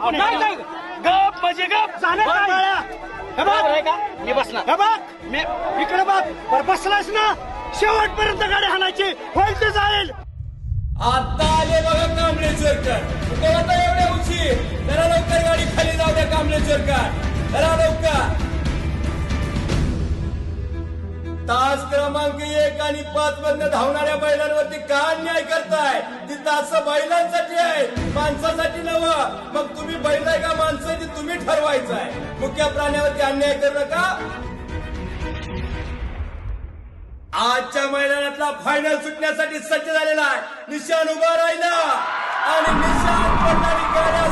पुणे गप म्हणजे गप झालं काय? हे बघ, आहे का मी बसणार हे बघ, मी इकडे बघ, बरं बसलास ना, शेवटपर्यंत गाडी हाणायची, होईल ते जाईल. आता आले बघा कांबळे सरकार. आता एवढ्या उशीर, जरा लवकर गाडी खाली जाऊ द्या कांबळे सरकार, जरा लवकर. तास क्रमांक 1 आणि 5 मधनं धावणाऱ्या बैलांवरती का अन्याय करताय? तिथं असं बैलांसाठी आहे, माणसासाठी नवं. मग तुम्ही बैल आहे का माणसं ती तुम्ही ठरवायचं आहे. मुख्य प्राण्यावरती अन्याय करू नका. आजच्या मैदानातला फायनल सुटण्यासाठी सज्ज झालेला आहे. निशाण उभा राहिला आणि निशाण पडणारी गाड्या